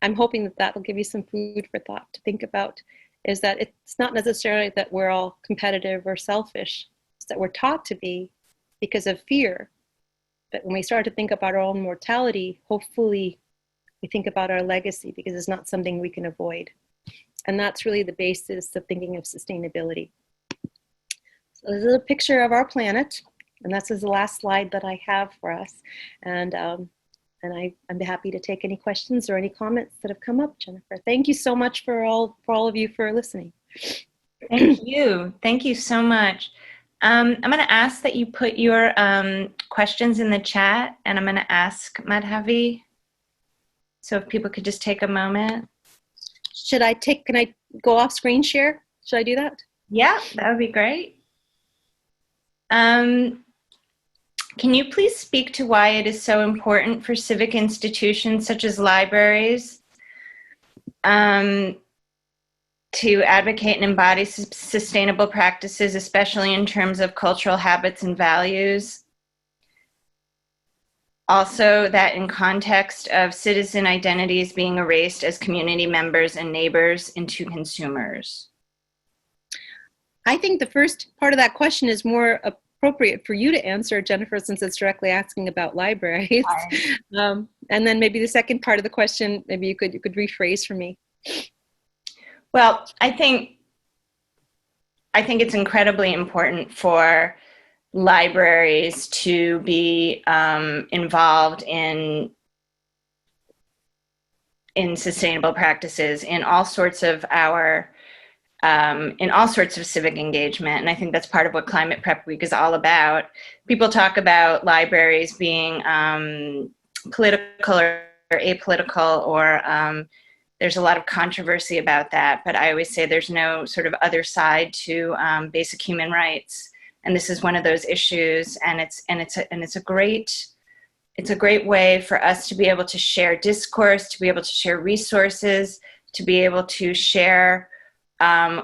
I'm hoping that that will give you some food for thought to think about, is that it's not necessarily that we're all competitive or selfish. It's that we're taught to be because of fear. But when we start to think about our own mortality, hopefully we think about our legacy, because it's not something we can avoid. And that's really the basis of thinking of sustainability. So this is a picture of our planet, and this is the last slide that I have for us. And I'm happy to take any questions or any comments that have come up, Jennifer. Thank you so much for all of you for listening. Thank you. Thank you so much. I'm going to ask that you put your questions in the chat, and I'm going to ask Madhavi. So if people could just take a moment. Can I go off screen share? Should I do that? Yeah, that would be great. Can you please speak to why it is so important for civic institutions such as libraries to advocate and embody sustainable practices, especially in terms of cultural habits and values? Also, that in context of citizen identities being erased as community members and neighbors into consumers. I think the first part of that question is more appropriate for you to answer, Jennifer, since it's directly asking about libraries. And then maybe the second part of the question, maybe you could rephrase for me. Well, I think it's incredibly important for libraries to be involved in sustainable practices in all sorts of civic engagement. And I think that's part of what Climate Prep Week is all about. People talk about libraries being political or apolitical, or there's a lot of controversy about that. But I always say there's no sort of other side to basic human rights. And this is one of those issues. And it's a great way for us to be able to share discourse, to be able to share resources, to be able to share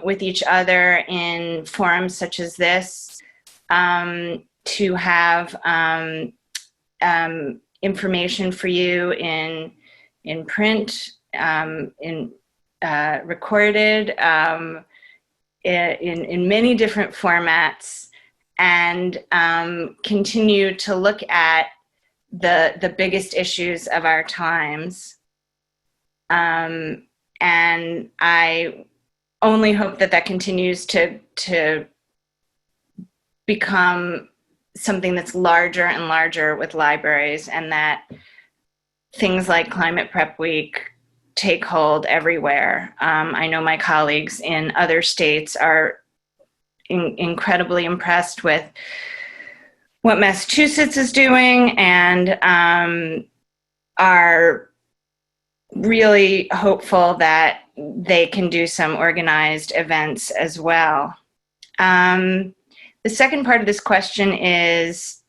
with each other in forums such as this, to have information for you in print, in recorded, in many different formats, and continue to look at the biggest issues of our times. And I only hope that continues to become something that's larger and larger with libraries, and that things like Climate Prep Week take hold everywhere. I know my colleagues in other states are incredibly impressed with what Massachusetts is doing, and are really hopeful that they can do some organized events as well. The second part of this question is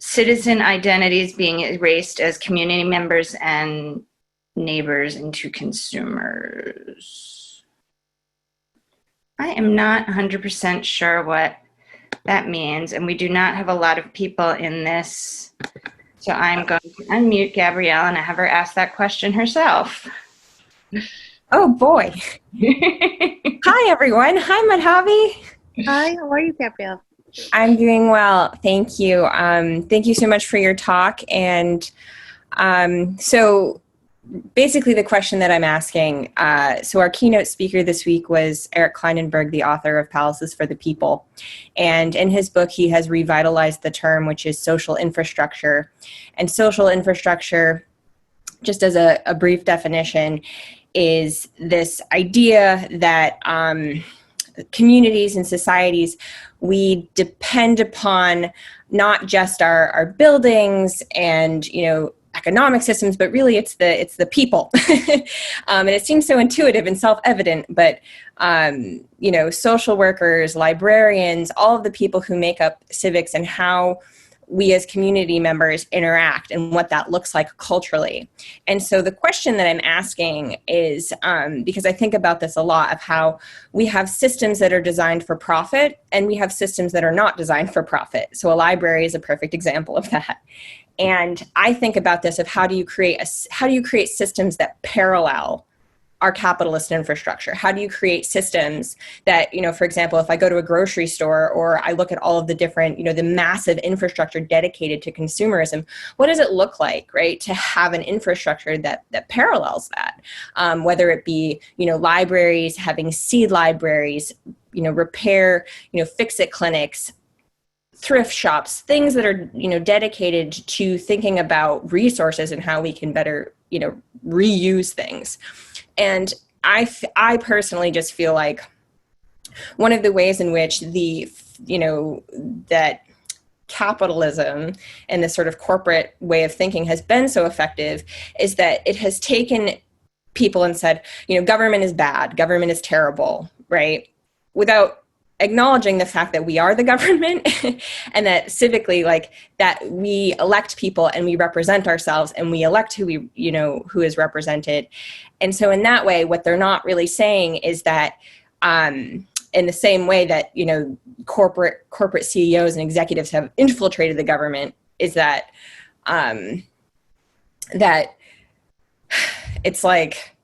citizen identities being erased as community members and neighbors into consumers. I am not 100% sure what that means, and we do not have a lot of people in this, so I'm going to unmute Gabrielle and have her ask that question herself. Oh boy. Hi everyone. Hi Madhavi. Hi, how are you, Gabrielle? I'm doing well, thank you. Thank you so much for your talk. And so basically the question that I'm asking, so our keynote speaker this week was Eric Kleinenberg, the author of Palaces for the People. And in his book, he has revitalized the term, which is social infrastructure. And social infrastructure, just as a brief definition, is this idea that communities and societies, we depend upon not just our buildings and, economic systems, but really it's the people. And it seems so intuitive and self-evident, but social workers, librarians, all of the people who make up civics, and how we as community members interact and what that looks like culturally. And so the question that I'm asking is, because I think about this a lot, of how we have systems that are designed for profit and we have systems that are not designed for profit. So a library is a perfect example of that. And I think about this of how do you create systems that parallel our capitalist infrastructure? How do you create systems that, for example, if I go to a grocery store or I look at all of the different, the massive infrastructure dedicated to consumerism, what does it look like, right, to have an infrastructure that parallels that? Whether it be, libraries, having seed libraries, repair, fix-it clinics, thrift shops, things that are, dedicated to thinking about resources and how we can better, reuse things. And I personally just feel like one of the ways in which that capitalism and this sort of corporate way of thinking has been so effective is that it has taken people and said, government is bad, government is terrible, right? Without acknowledging the fact that we are the government and that civically, that we elect people and we represent ourselves and we elect who who is represented. And so in that way, what they're not really saying is that in the same way that, corporate CEOs and executives have infiltrated the government, is that, that it's like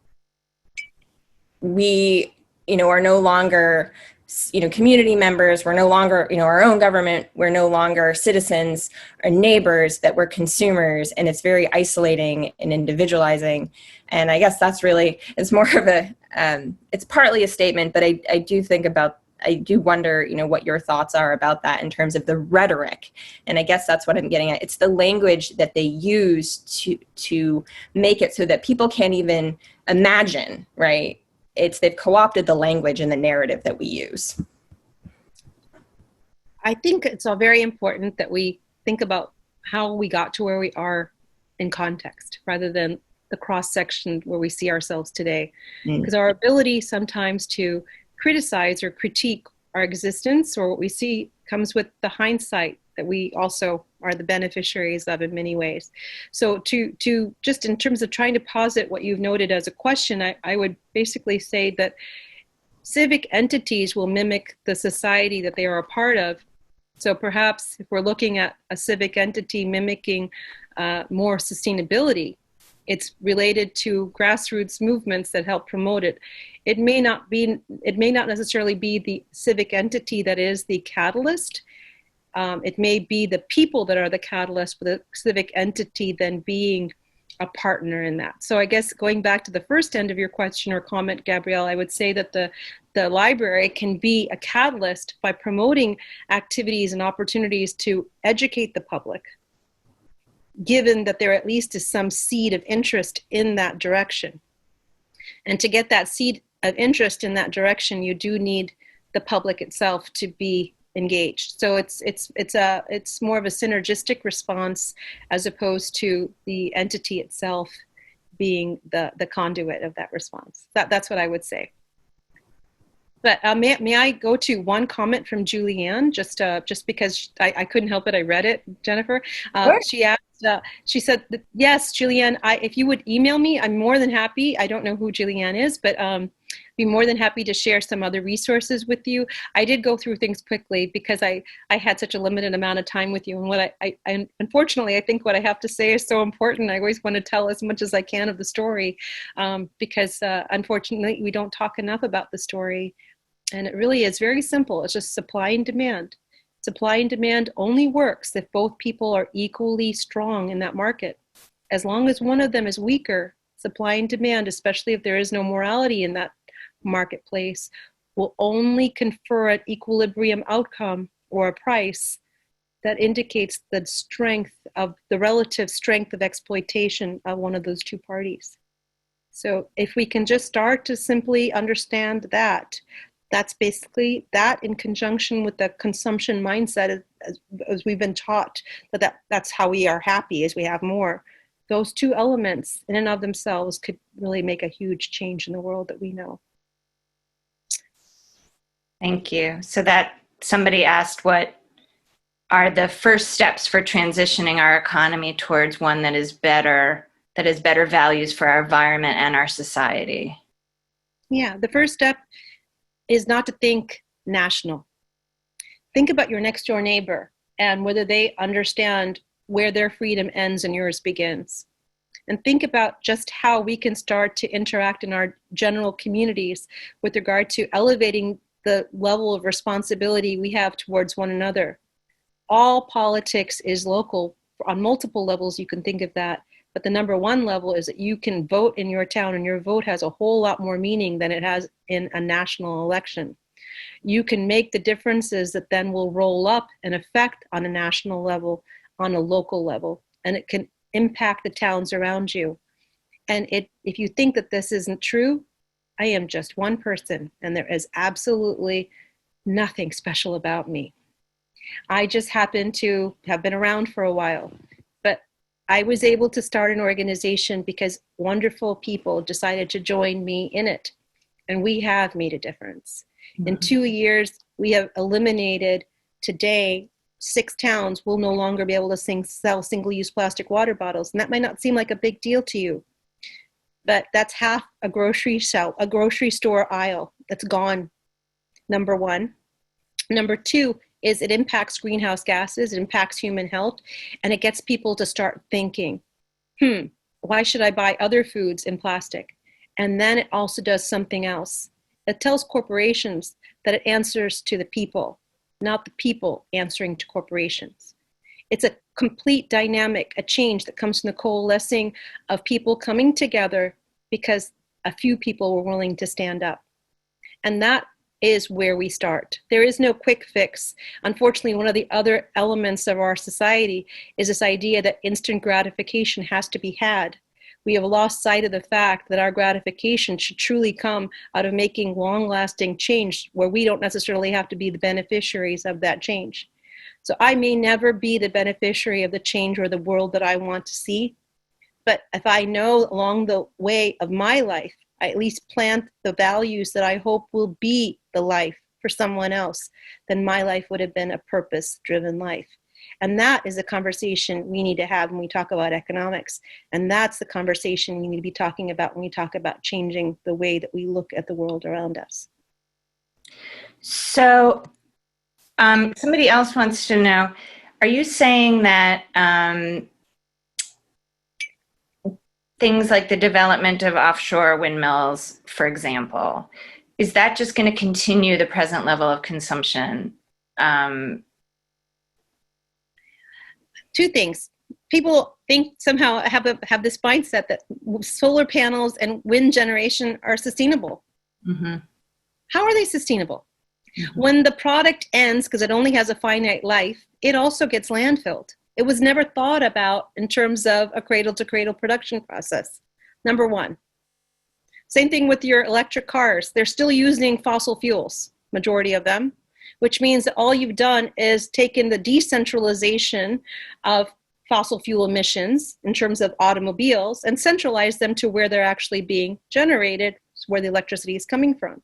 we, are no longer community members. We're no longer, our own government. We're no longer citizens or neighbors, that we're consumers, and it's very isolating and individualizing. And I guess that's really, it's more of it's partly a statement, but I do wonder, what your thoughts are about that in terms of the rhetoric. And I guess that's what I'm getting at. It's the language that they use to make it so that people can't even imagine, right? They've co-opted the language and the narrative that we use. I think it's all very important that we think about how we got to where we are in context, rather than the cross-section where we see ourselves today. Because our ability sometimes to criticize or critique our existence or what we see comes with the hindsight that we also are the beneficiaries of in many ways. So to just in terms of trying to posit what you've noted as a question, I would basically say that civic entities will mimic the society that they are a part of. So perhaps if we're looking at a civic entity mimicking more sustainability, it's related to grassroots movements that help promote it. It may not necessarily be the civic entity that is the catalyst. It may be the people that are the catalyst, but the civic entity then being a partner in that. So I guess going back to the first end of your question or comment, Gabrielle, I would say that the library can be a catalyst by promoting activities and opportunities to educate the public, given that there at least is some seed of interest in that direction. And to get that seed of interest in that direction, you do need the public itself to be engaged. So it's more of a synergistic response as opposed to the entity itself being the conduit of that response. That's what I would say. But may I go to one comment from Julianne, just because I couldn't help it, I read it, Jennifer. Sure. She asked, she said, yes, Julianne, if you would email me, I'm more than happy. I don't know who Julianne is, but be more than happy to share some other resources with you. I did go through things quickly because I had such a limited amount of time with you. And what I unfortunately, I think what I have to say is so important. I always want to tell as much as I can of the story because unfortunately, we don't talk enough about the story. And it really is very simple. It's just supply and demand. Supply and demand only works if both people are equally strong in that market. As long as one of them is weaker, supply and demand, especially if there is no morality in that marketplace, will only confer an equilibrium outcome or a price that indicates the relative strength of exploitation of one of those two parties. So if we can just start to simply understand that, that's basically that in conjunction with the consumption mindset as we've been taught that's how we are happy as we have more. Those two elements in and of themselves could really make a huge change in the world that we know. Thank you. So that somebody asked what are the first steps for transitioning our economy towards one that has better values for our environment and our society. Yeah, the first step is not to think national. Think about your next door neighbor and whether they understand where their freedom ends and yours begins. And think about just how we can start to interact in our general communities with regard to elevating the level of responsibility we have towards one another. All politics is local. On multiple levels, you can think of that. But the number one level is that you can vote in your town, and your vote has a whole lot more meaning than it has in a national election. You can make the differences that then will roll up and affect on a national level, on a local level, and it can impact the towns around you. And if you think that this isn't true, I am just one person, and there is absolutely nothing special about me. I just happen to have been around for a while. I was able to start an organization because wonderful people decided to join me in it. And we have made a difference. Mm-hmm. In 2 years, we have eliminated today 6 towns will no longer be able to sell single-use plastic water bottles. And that might not seem like a big deal to you, but that's half a grocery store aisle that's gone, number one. Number two, is it impacts greenhouse gases, it impacts human health, and it gets people to start thinking, why should I buy other foods in plastic? And then it also does something else. It tells corporations that it answers to the people, not the people answering to corporations. It's a complete dynamic, a change that comes from the coalescing of people coming together because a few people were willing to stand up. And that is where we start. There is no quick fix. Unfortunately, one of the other elements of our society is this idea that instant gratification has to be had. We have lost sight of the fact that our gratification should truly come out of making long-lasting change where we don't necessarily have to be the beneficiaries of that change. So I may never be the beneficiary of the change or the world that I want to see, but if I know along the way of my life, I at least plant the values that I hope will be the life for someone else, then my life would have been a purpose-driven life. And that is a conversation we need to have when we talk about economics. And that's the conversation we need to be talking about when we talk about changing the way that we look at the world around us. So somebody else wants to know, are you saying that things like the development of offshore windmills, for example, is that just going to continue the present level of consumption? Two things. People think somehow have this mindset that solar panels and wind generation are sustainable. Mm-hmm. How are they sustainable? Mm-hmm. When the product ends, because it only has a finite life, it also gets landfilled. It was never thought about in terms of a cradle-to-cradle production process, number one. Same thing with your electric cars. They're still using fossil fuels, majority of them, which means that all you've done is taken the decentralization of fossil fuel emissions in terms of automobiles and centralized them to where they're actually being generated, where the electricity is coming from.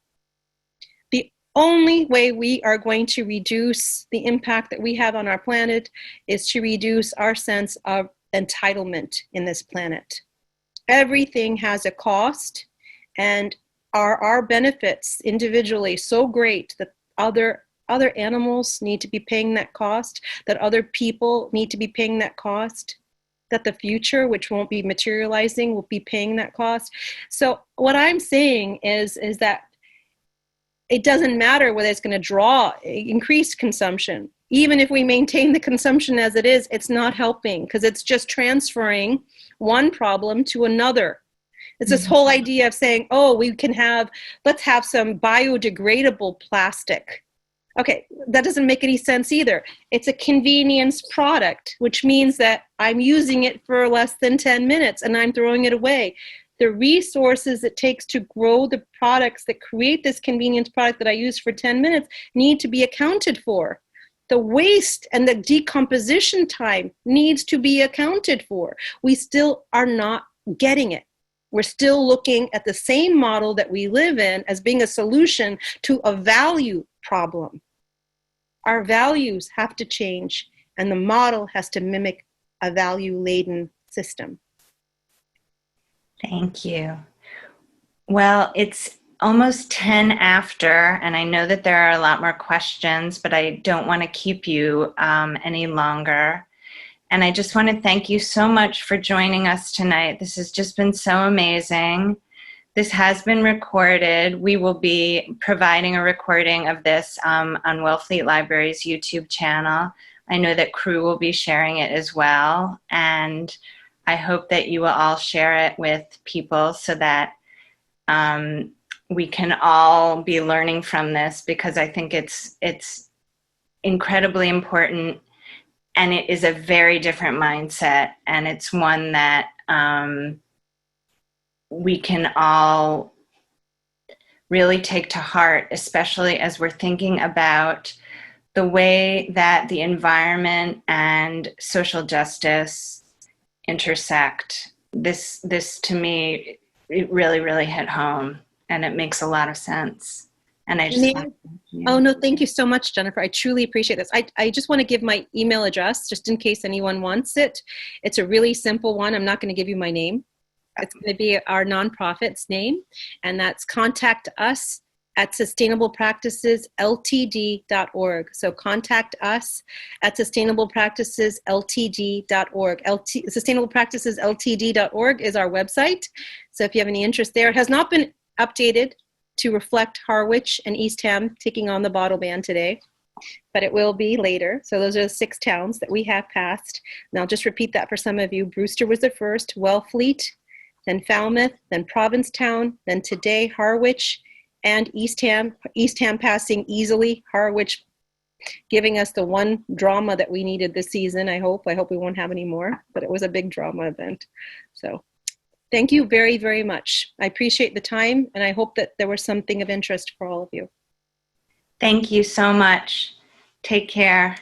The only way we are going to reduce the impact that we have on our planet is to reduce our sense of entitlement in this planet. Everything has a cost, and are our benefits individually so great that other animals need to be paying that cost, that other people need to be paying that cost, that the future, which won't be materializing, will be paying that cost? So what I'm saying is that it doesn't matter whether it's going to draw increased consumption. Even if we maintain the consumption as it is, it's not helping because it's just transferring one problem to another. It's this whole idea of saying, oh, let's have some biodegradable plastic. Okay, that doesn't make any sense either. It's a convenience product, which means that I'm using it for less than 10 minutes and I'm throwing it away. The resources it takes to grow the products that create this convenience product that I use for 10 minutes need to be accounted for. The waste and the decomposition time needs to be accounted for. We still are not getting it. We're still looking at the same model that we live in as being a solution to a value problem. Our values have to change, and the model has to mimic a value-laden system. Thank you. Well, it's almost 10 after, and I know that there are a lot more questions, but I don't want to keep you any longer. And I just want to thank you so much for joining us tonight. This has just been so amazing. This has been recorded. We will be providing a recording of this on Wellfleet Library's YouTube channel. I know that Crew will be sharing it as well. And I hope that you will all share it with people so that we can all be learning from this, because I think it's incredibly important. And it is a very different mindset, and it's one that we can all really take to heart, especially as we're thinking about the way that the environment and social justice intersect. This to me, it really, really hit home, and it makes a lot of sense. And I just Oh, no, thank you so much, Jennifer. I truly appreciate this. I just want to give my email address just in case anyone wants it. It's a really simple one. I'm not going to give you my name. It's going to be our nonprofit's name, and that's contact us at sustainablepracticesltd.org. So contact us at sustainablepracticesltd.org. Sustainablepracticesltd.org is our website. So if you have any interest there, it has not been updated to reflect Harwich and Eastham taking on the bottle ban today, but it will be later. So those are the 6 towns that we have passed. And I'll just repeat that for some of you. Brewster was the first, Wellfleet, then Falmouth, then Provincetown, then today Harwich and Eastham. Eastham passing easily, Harwich giving us the one drama that we needed this season. I hope we won't have any more, but it was a big drama event. So thank you very, very much. I appreciate the time, and I hope that there was something of interest for all of you. Thank you so much. Take care.